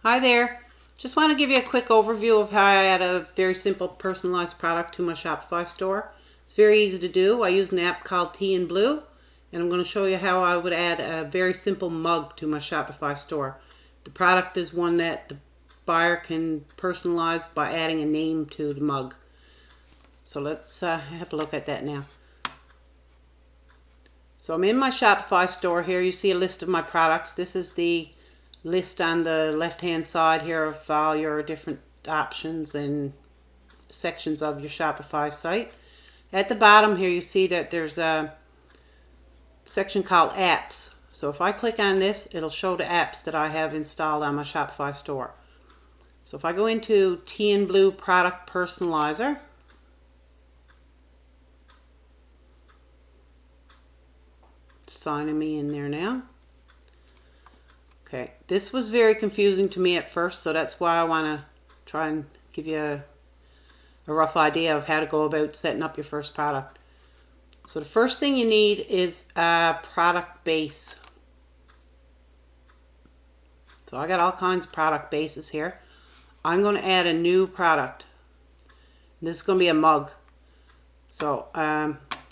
Hi there. Just want to give you a quick overview of how I add a very simple personalized product to my Shopify store. It's very easy to do. I use an app called Tea and Blue, and I'm going to show you how I would add a very simple mug to my Shopify store. The product is one that the buyer can personalize by adding a name to the mug. So let's have a look at that now. So I'm in my Shopify store here. You see a list of my products. This is the list on the left hand side here of all your different options and sections of your Shopify site. At the bottom here you see that there's a section called apps. So if I click on this, it'll show the apps that I have installed on my Shopify store. So if I go into Tea and Blue Product Personalizer, it's signing me in there now. Okay, this was very confusing to me at first, so that's why I want to try and give you a rough idea of how to go about setting up your first product. So the first thing you need is a product base. So I got all kinds of product bases here. I'm going to add a new product. This is going to be a mug. So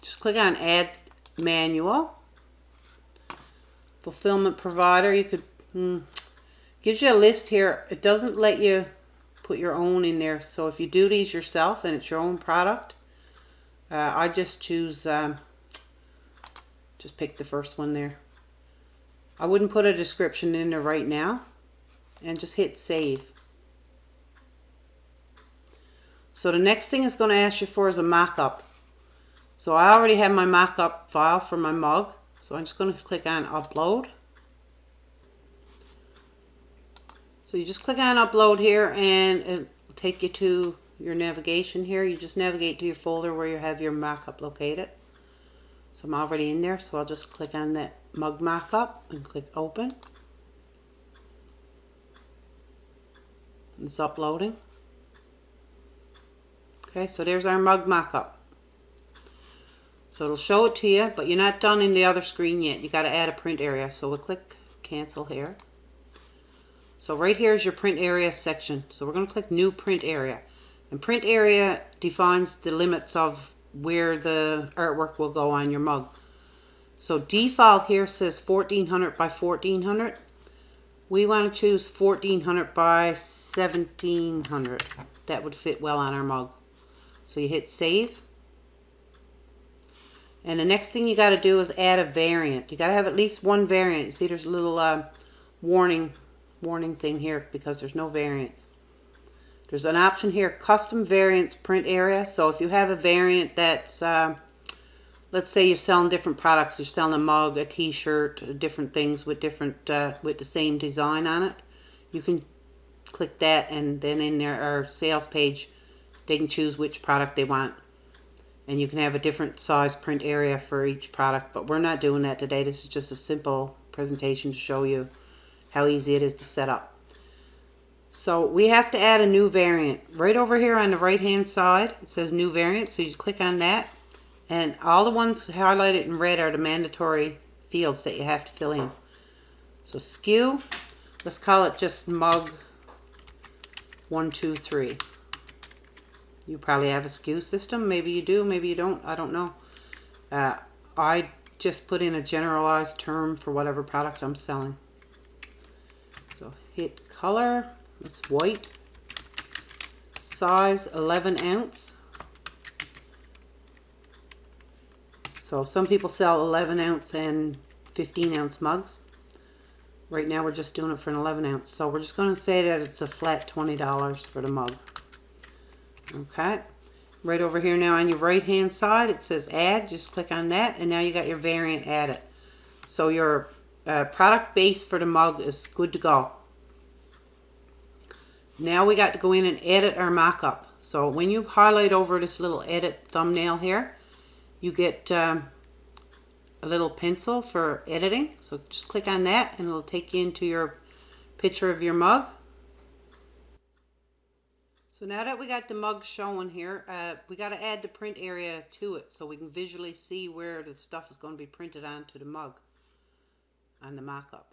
just click on Add Manual. Fulfillment Provider. You could gives you a list here. It doesn't let you put your own in there. So if you do these yourself and it's your own product, I just choose, just pick the first one there. I wouldn't put a description in there right now, and just hit save. So the next thing it's going to ask you for is a mock-up. So I already have my mock-up file for my mug, so I'm just going to click on upload. So you just click on upload here and it'll take you to your navigation here. You just navigate to your folder where you have your mockup located. So I'm already in there, so I'll just click on that mug mockup and click open. It's uploading. Okay, so there's our mug mockup. So it'll show it to you, but you're not done in the other screen yet. You got to add a print area. So we'll click cancel here. So right here is your print area section. So we're going to click new print area. And print area defines the limits of where the artwork will go on your mug. So default here says 1400 by 1400. We want to choose 1400 by 1700. That would fit well on our mug. So you hit save. And the next thing you got to do is add a variant. You got to have at least one variant. You see there's a little warning thing here because there's no variants. There's an option here, custom variants print area. So if you have a variant that's let's say you're selling different products, you're selling a mug, a t-shirt, different things with different with the same design on it, you can click that, and then in their sales page they can choose which product they want, and you can have a different size print area for each product. But we're not doing that today. This is just a simple presentation to show you how easy it is to set up. So we have to add a new variant. Right over here on the right hand side it says new variant, so you click on that, and all the ones highlighted in red are the mandatory fields that you have to fill in. So SKU, let's call it just mug 123. You probably have a SKU system. Maybe you do, maybe you don't. I don't know. I just put in a generalized term for whatever product I'm selling. So hit color, it's white, size 11 ounce. So some people sell 11 ounce and 15 ounce mugs. Right now we're just doing it for an 11 ounce. So we're just going to say that it's a flat $20 for the mug. Okay. Right over here now on your right hand side it says add. Just click on that and now you got your variant added. So your product base for the mug is good to go. Now we got to go in and edit our mockup. So when you highlight over this little edit thumbnail here, you get a little pencil for editing. So just click on that and it'll take you into your picture of your mug. So now that we got the mug showing here, we got to add the print area to it so we can visually see where the stuff is going to be printed onto the mug on the mockup.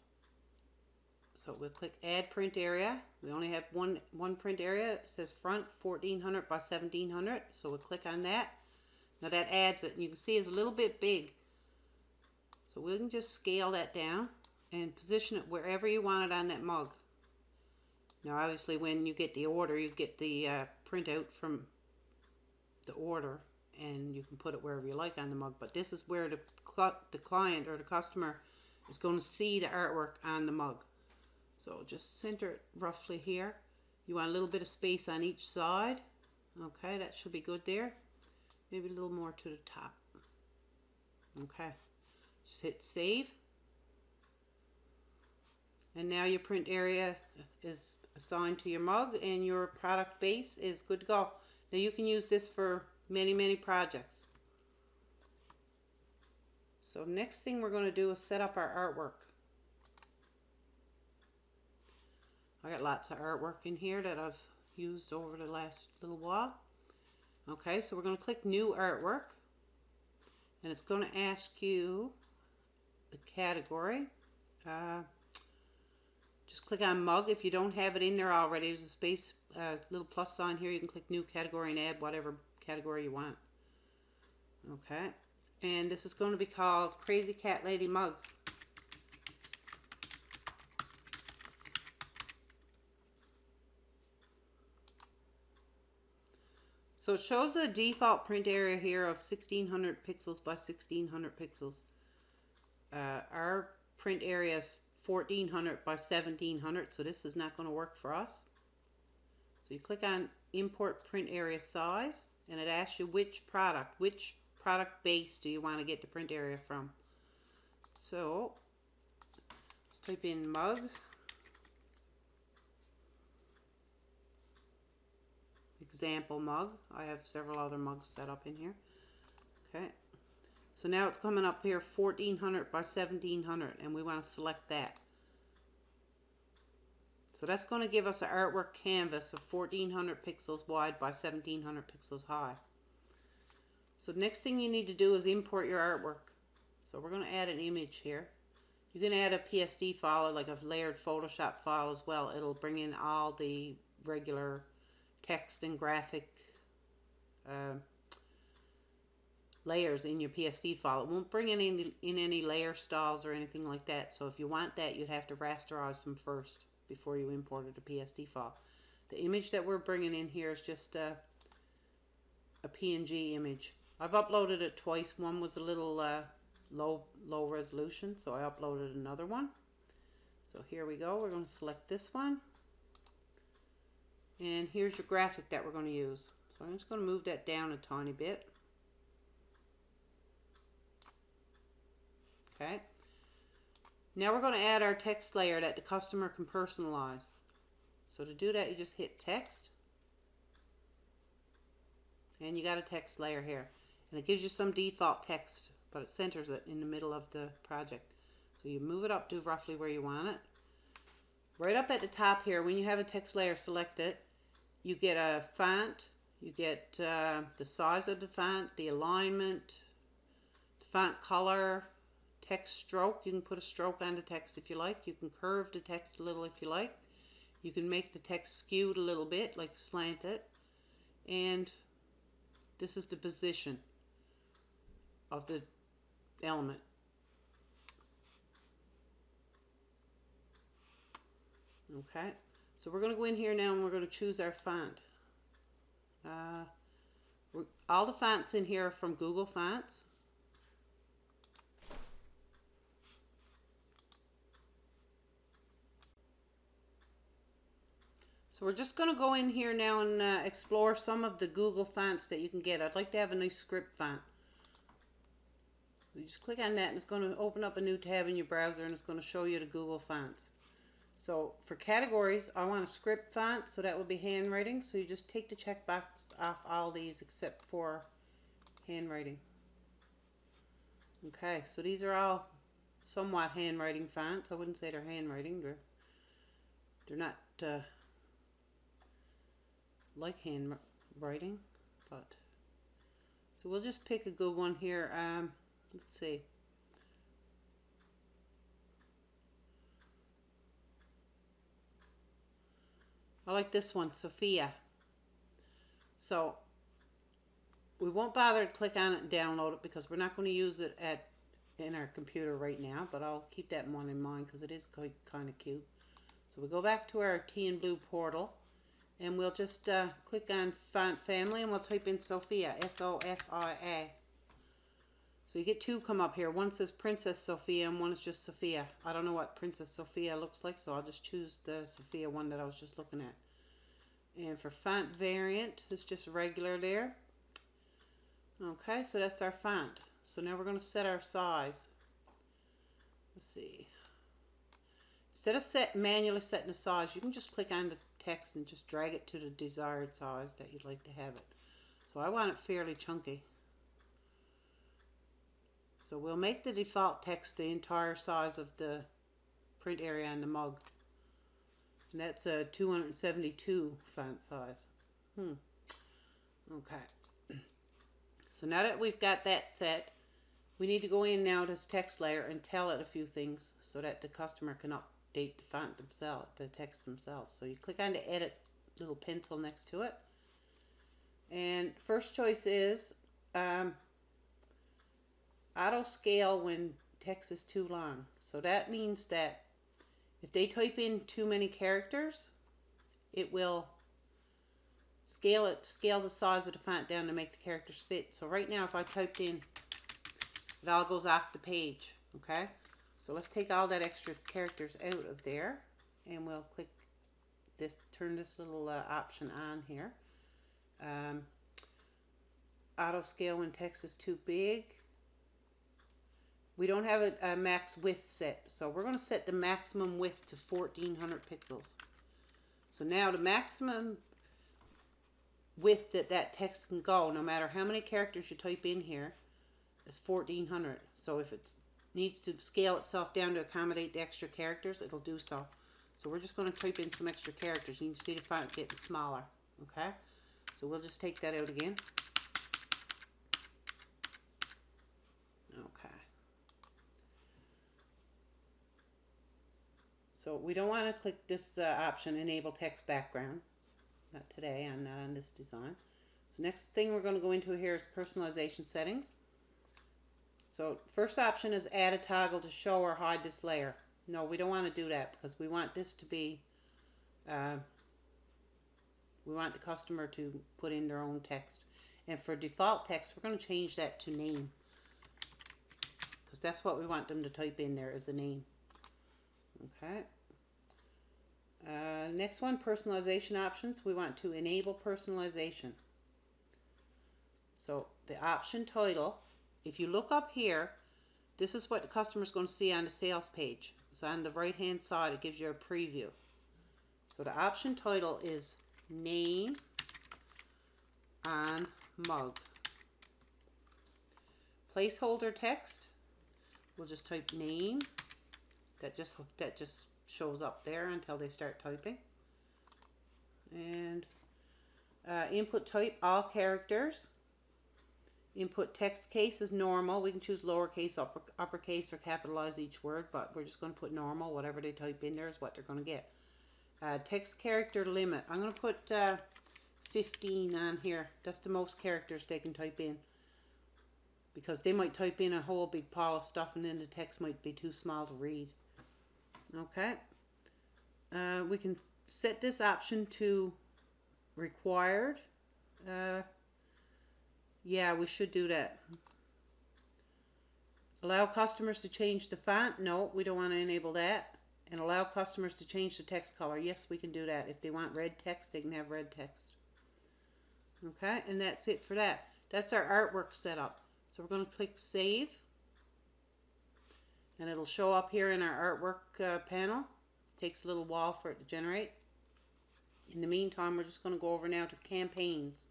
So we'll click Add Print Area. We only have one print area. It says front 1400 by 1700. So we'll click on that. Now that adds it. And you can see it's a little bit big. So we can just scale that down and position it wherever you want it on that mug. Now obviously when you get the order, you get the printout from the order and you can put it wherever you like on the mug. But this is where the client or the customer is going to see the artwork on the mug. So just center it roughly here. You want a little bit of space on each side. Okay, that should be good there. Maybe a little more to the top. Okay, just hit save. And now your print area is assigned to your mug and your product base is good to go. Now you can use this for many projects. So next thing we're going to do is set up our artwork. I got lots of artwork in here that I've used over the last little while. Okay, so we're going to click New Artwork. And it's going to ask you the category. Just click on Mug. If you don't have it in there already, there's a space, little plus sign here. You can click New Category and add whatever category you want. Okay, and this is going to be called Crazy Cat Lady Mug. So it shows a default print area here of 1600 pixels by 1600 pixels. Our print area is 1400 by 1700, so this is not going to work for us. So you click on Import Print Area Size, and it asks you which product base do you want to get the print area from. So let's type in mug. Example mug. I have several other mugs set up in here. Okay, so now it's coming up here 1400 by 1700 and we want to select that. So that's going to give us an artwork canvas of 1400 pixels wide by 1700 pixels high. So the next thing you need to do is import your artwork. So we're going to add an image here. You can add a PSD file, like a layered Photoshop file as well. It'll bring in all the regular text and graphic layers in your PSD file. It won't bring in any layer styles or anything like that. So if you want that, you'd have to rasterize them first before you imported a PSD file. The image that we're bringing in here is just a PNG image. I've uploaded it twice. One was a little low resolution, so I uploaded another one. So here we go. We're going to select this one. And here's your graphic that we're going to use. So I'm just going to move that down a tiny bit. Okay. Now we're going to add our text layer that the customer can personalize. So to do that, you just hit text. And you got a text layer here. And it gives you some default text, but it centers it in the middle of the project. So you move it up to roughly where you want it. Right up at the top here, when you have a text layer selected, you get a font, you get the size of the font, the alignment, the font color, text stroke. You can put a stroke on the text if you like. You can curve the text a little if you like. You can make the text skewed a little bit, like slant it. And this is the position of the element. Okay, so we're going to go in here now and we're going to choose our font. All the fonts in here are from Google Fonts. So we're just going to go in here now and explore some of the Google fonts that you can get. I'd like to have a new script font. You just click on that and it's going to open up a new tab in your browser and it's going to show you the Google fonts. So for categories, I want a script font, so that would be handwriting. So you just take the checkbox off all these except for handwriting. Okay, so these are all somewhat handwriting fonts. I wouldn't say they're handwriting. They're not like handwriting, but so we'll just pick a good one here. Let's see. I like this one, Sophia. So we won't bother to click on it and download it because we're not going to use it in our computer right now, but I'll keep that one in mind because it is kind of cute. So we go back to our T and Blue portal, and we'll just click on Font Family, and we'll type in Sophia, S-O-F-I-A. So you get two come up here. One says Princess Sophia and one is just Sophia. I don't know what Princess Sophia looks like, so I'll just choose the Sophia one that I was just looking at. And for font variant, it's just regular there. Okay, so that's our font. So now we're going to set our size. Let's see. Instead of manually setting the size, you can just click on the text and just drag it to the desired size that you'd like to have it. So I want it fairly chunky. So we'll make the default text the entire size of the print area on the mug. And that's a 272 font size. Okay. So now that we've got that set, we need to go in now to this text layer and tell it a few things so that the customer can update the font themselves, the text themselves. So you click on the edit little pencil next to it. And first choice is auto scale when text is too long. So that means that if they type in too many characters, it will scale the size of the font down to make the characters fit. So right now if I typed in, it all goes off the page. Okay, so let's take all that extra characters out of there, and we'll click this, turn this little option on here. Auto scale when text is too big. We don't have a max width set, so we're going to set the maximum width to 1400 pixels. So now the maximum width that text can go, no matter how many characters you type in here, is 1400. So if it needs to scale itself down to accommodate the extra characters, it'll do so. So we're just going to type in some extra characters. You can see the font getting smaller. Okay, so we'll just take that out again. Okay. So we don't want to click this option, Enable Text Background. Not today, and not on this design. So next thing we're going to go into here is Personalization Settings. So first option is Add a toggle to show or hide this layer. No, we don't want to do that because we want this to be, we want the customer to put in their own text. And for default text, we're going to change that to name, because that's what we want them to type in there, is a name. Okay. Next one, personalization options. We want to enable personalization. So the option title, if you look up here, this is what the customer is going to see on the sales page. It's on the right hand side. It gives you a preview. So the option title is name on mug. Placeholder text, we'll just type name. That just shows up there until they start typing. And input type, all characters. Input text case is normal. We can choose lowercase, uppercase, or capitalize each word, but we're just going to put normal. Whatever they type in there is what they're going to get. Text character limit, I'm going to put 15 on here. That's the most characters they can type in, because they might type in a whole big pile of stuff and then the text might be too small to read. Okay. We can set this option to required. Yeah, we should do that. Allow customers to change the font. No, we don't want to enable that. And allow customers to change the text color. Yes, we can do that. If they want red text, they can have red text. Okay, and that's it for that. That's our artwork setup. So we're going to click Save. And it'll show up here in our artwork panel. It takes a little while for it to generate. In the meantime, we're just going to go over now to campaigns.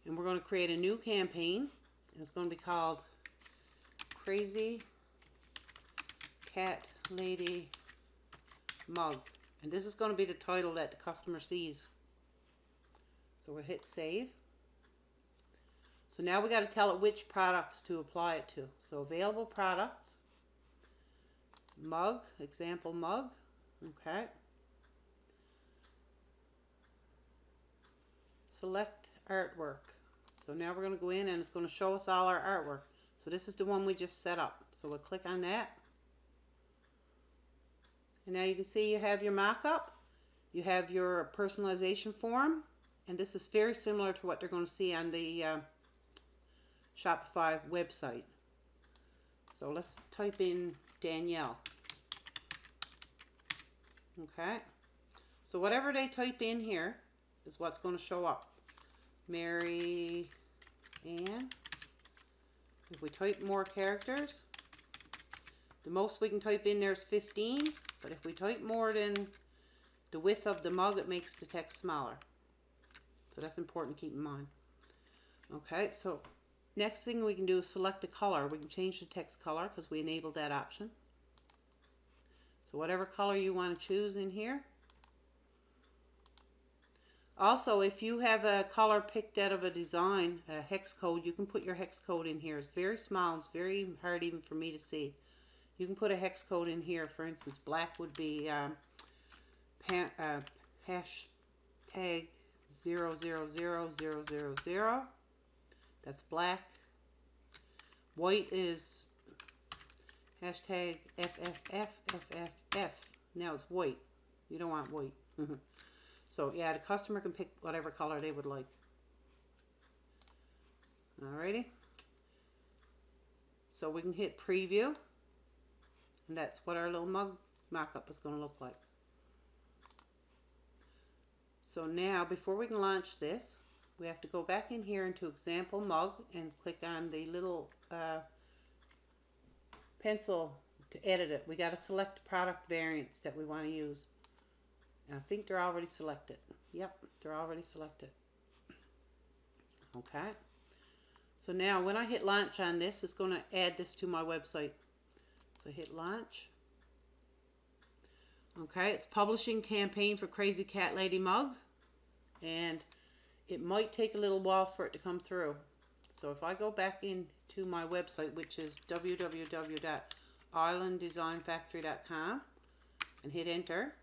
And we're going to create a new campaign. And it's going to be called Crazy Cat Lady Mug. And this is going to be the title that the customer sees. So we'll hit Save. So now we got to tell it which products to apply it to. So available products, mug, example mug. Okay. select artwork. So now we're going to go in and it's going to show us all our artwork. So this is the one we just set up. So we'll click on that. And now you can see you have your mock-up. You have your personalization form. And this is very similar to what they're going to see on the Shopify website. So let's type in Danielle. Okay. So whatever they type in here is what's going to show up. Mary Ann. If we type more characters, the most we can type in there is 15. But if we type more than the width of the mug, it makes the text smaller. So that's important to keep in mind. Okay, so next thing we can do is select a color. We can change the text color because we enabled that option. So whatever color you want to choose in here. Also, if you have a color picked out of a design, a hex code, you can put your hex code in here. It's very small. It's very hard even for me to see. You can put a hex code in here. For instance, black would be hashtag 000000. That's black. White is hashtag FFFFFF. Now it's white. You don't want white. So yeah, the customer can pick whatever color they would like. Alrighty. So we can hit preview. And that's what our little mug mock-up is going to look like. So now, before we can launch this, we have to go back in here into example mug and click on the little pencil to edit it. We got to select product variants that we want to use. And I think they're already selected. Yep, they're already selected. Okay. So now when I hit launch on this, it's going to add this to my website. So hit launch. Okay, it's publishing campaign for Crazy Cat Lady mug. And it might take a little while for it to come through. So if I go back into my website, which is www.islanddesignfactory.com, and hit enter.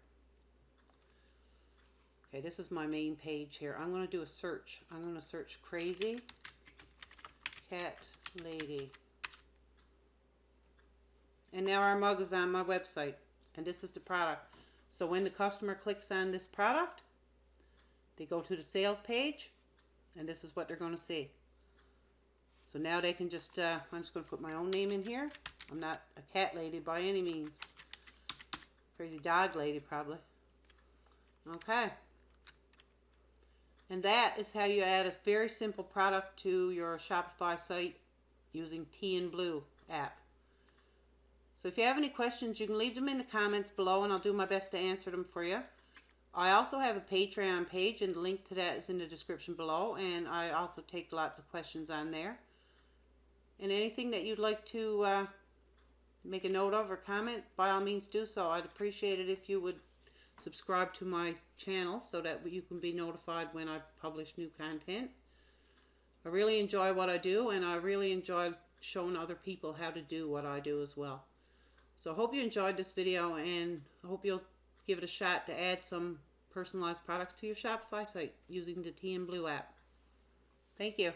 Okay, this is my main page here. I'm going to do a search. I'm going to search Crazy Cat Lady. And now our mug is on my website. And this is the product. So when the customer clicks on this product, they go to the sales page. And this is what they're going to see. So now they can just, I'm just going to put my own name in here. I'm not a cat lady by any means. Crazy dog lady probably. Okay. And that is how you add a very simple product to your Shopify site using TNBlue app. So if you have any questions, you can leave them in the comments below and I'll do my best to answer them for you. I also have a Patreon page and the link to that is in the description below, and I also take lots of questions on there. And anything that you'd like to make a note of or comment, by all means do so. I'd appreciate it if you would subscribe to my channel so that you can be notified when I publish new content. I really enjoy what I do, and I really enjoy showing other people how to do what I do as well. So I hope you enjoyed this video, and I hope you'll give it a shot to add some personalized products to your Shopify site using the TNBlue app. Thank you.